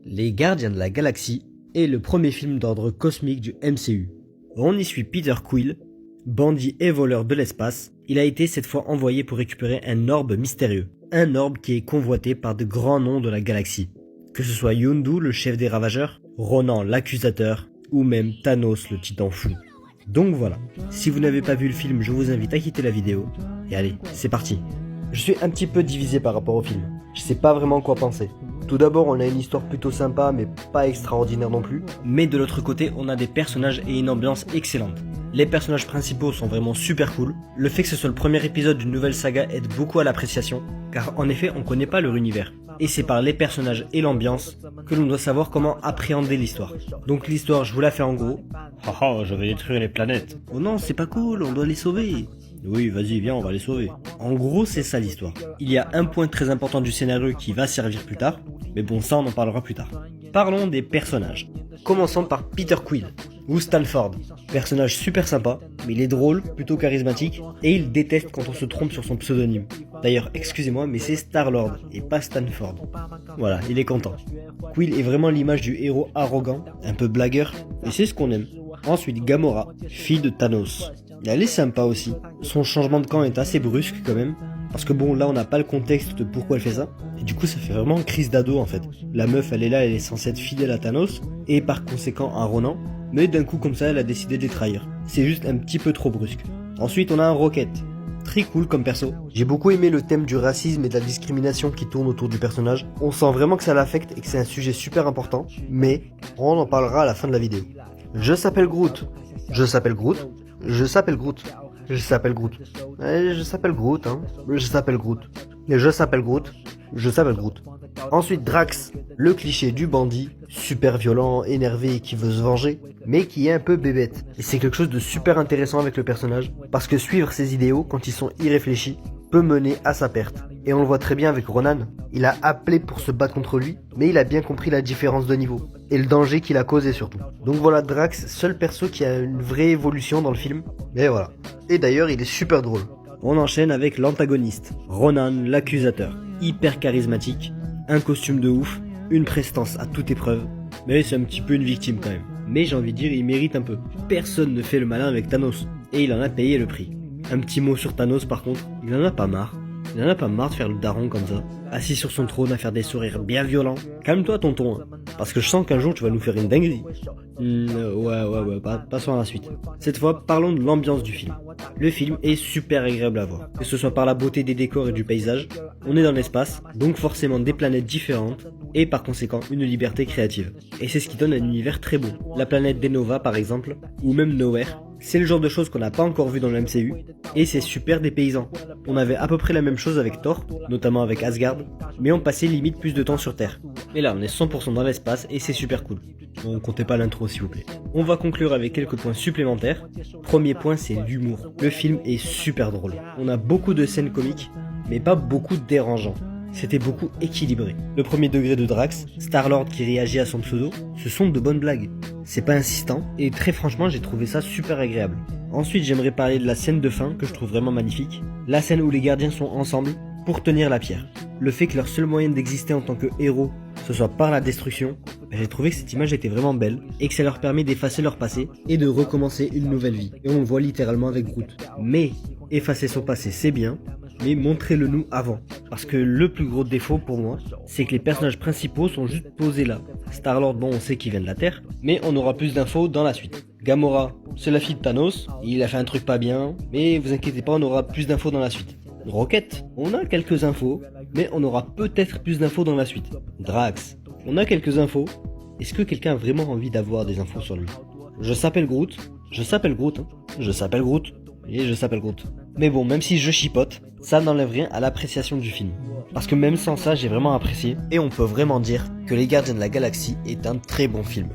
Les Gardiens de la Galaxie est le premier film d'ordre cosmique du MCU. On y suit Peter Quill, bandit et voleur de l'espace. Il a été cette fois envoyé pour récupérer un orbe mystérieux. Un orbe qui est convoité par de grands noms de la galaxie. Que ce soit Yondu, le chef des ravageurs, Ronan l'accusateur, ou même Thanos le titan fou. Donc voilà, si vous n'avez pas vu le film, je vous invite à quitter la vidéo. Et allez, c'est parti. Je suis un petit peu divisé par rapport au film. Je sais pas vraiment quoi penser. Tout d'abord, on a une histoire plutôt sympa, mais pas extraordinaire non plus. Mais de l'autre côté, on a des personnages et une ambiance excellente. Les personnages principaux sont vraiment super cool. Le fait que ce soit le premier épisode d'une nouvelle saga aide beaucoup à l'appréciation, car en effet, on connaît pas leur univers. Et c'est par les personnages et l'ambiance que l'on doit savoir comment appréhender l'histoire. Donc l'histoire, je vous la fais en gros. Haha, je vais détruire les planètes. Oh non, c'est pas cool, on doit les sauver. Oui, vas-y, viens, on va les sauver. En gros, c'est ça l'histoire. Il y a un point très important du scénario qui va servir plus tard, mais bon, ça on en parlera plus tard. Parlons des personnages. Commençons par Peter Quill, ou Stanford. Personnage super sympa, mais il est drôle, plutôt charismatique, et il déteste quand on se trompe sur son pseudonyme. D'ailleurs, excusez-moi, mais c'est Star-Lord, et pas Stanford. Voilà, il est content. Quill est vraiment l'image du héros arrogant, un peu blagueur, et c'est ce qu'on aime. Ensuite, Gamora, fille de Thanos. Elle est sympa aussi. Son changement de camp est assez brusque quand même. Parce que bon, là on n'a pas le contexte de pourquoi elle fait ça. Et du coup ça fait vraiment une crise d'ado en fait. La meuf elle est là, elle est censée être fidèle à Thanos. Et par conséquent à Ronan. Mais d'un coup comme ça elle a décidé de les trahir. C'est juste un petit peu trop brusque. Ensuite on a un Rocket. Très cool comme perso. J'ai beaucoup aimé le thème du racisme et de la discrimination qui tourne autour du personnage. On sent vraiment que ça l'affecte et que c'est un sujet super important. Mais on en parlera à la fin de la vidéo. Je s'appelle Groot. Je s'appelle Groot. Je s'appelle Groot. Je s'appelle Groot. Je s'appelle Groot, hein. Je s'appelle Groot. Je s'appelle Groot. Je s'appelle Groot. Ensuite Drax, le cliché du bandit, super violent, énervé et qui veut se venger, mais qui est un peu bébête. Et c'est quelque chose de super intéressant avec le personnage, parce que suivre ses idéaux quand ils sont irréfléchis peut mener à sa perte. Et on le voit très bien avec Ronan. Il a appelé pour se battre contre lui, mais il a bien compris la différence de niveau. Et le danger qu'il a causé surtout. Donc voilà, Drax, seul perso qui a une vraie évolution dans le film. Et voilà. Et d'ailleurs, il est super drôle. On enchaîne avec l'antagoniste, Ronan l'accusateur. Hyper charismatique, un costume de ouf, une prestance à toute épreuve. Mais c'est un petit peu une victime quand même. Mais j'ai envie de dire, il mérite un peu. Personne ne fait le malin avec Thanos. Et il en a payé le prix. Un petit mot sur Thanos par contre, il en a pas marre. Il en a pas marre de faire le daron comme ça, assis sur son trône à faire des sourires bien violents. Calme-toi tonton, hein, parce que je sens qu'un jour tu vas nous faire une dinguerie. Ouais, passons à la suite. Cette fois, parlons de l'ambiance du film. Le film est super agréable à voir, que ce soit par la beauté des décors et du paysage. On est dans l'espace, donc forcément des planètes différentes, et par conséquent une liberté créative. Et c'est ce qui donne un univers très beau. La planète d'Enova par exemple, ou même Nowhere. C'est le genre de choses qu'on n'a pas encore vu dans le MCU, et c'est super dépaysant. On avait à peu près la même chose avec Thor, notamment avec Asgard, mais on passait limite plus de temps sur Terre. Et là on est 100% dans l'espace et c'est super cool. Bon, comptez pas l'intro s'il vous plaît. On va conclure avec quelques points supplémentaires. Premier point, c'est l'humour. Le film est super drôle. On a beaucoup de scènes comiques, mais pas beaucoup de dérangeants. C'était beaucoup équilibré. Le premier degré de Drax, Star-Lord qui réagit à son pseudo, ce sont de bonnes blagues. C'est pas insistant, et très franchement j'ai trouvé ça super agréable. Ensuite j'aimerais parler de la scène de fin, que je trouve vraiment magnifique. La scène où les gardiens sont ensemble, pour tenir la pierre. Le fait que leur seul moyen d'exister en tant que héros, ce soit par la destruction, j'ai trouvé que cette image était vraiment belle, et que ça leur permet d'effacer leur passé, et de recommencer une nouvelle vie. Et on le voit littéralement avec Groot. Mais, effacer son passé c'est bien, mais montrez-le nous avant. Parce que le plus gros défaut pour moi, c'est que les personnages principaux sont juste posés là. Star-Lord, bon on sait qu'il vient de la Terre, mais on aura plus d'infos dans la suite. Gamora, c'est la fille de Thanos, il a fait un truc pas bien, mais vous inquiétez pas, on aura plus d'infos dans la suite. Rocket, on a quelques infos, mais on aura peut-être plus d'infos dans la suite. Drax, on a quelques infos, est-ce que quelqu'un a vraiment envie d'avoir des infos sur lui? Je s'appelle Groot, je s'appelle Groot, hein. Je s'appelle Groot, et je s'appelle Groot. Mais bon, même si je chipote, ça n'enlève rien à l'appréciation du film. Parce que même sans ça, j'ai vraiment apprécié, et on peut vraiment dire que Les Gardiens de la Galaxie est un très bon film.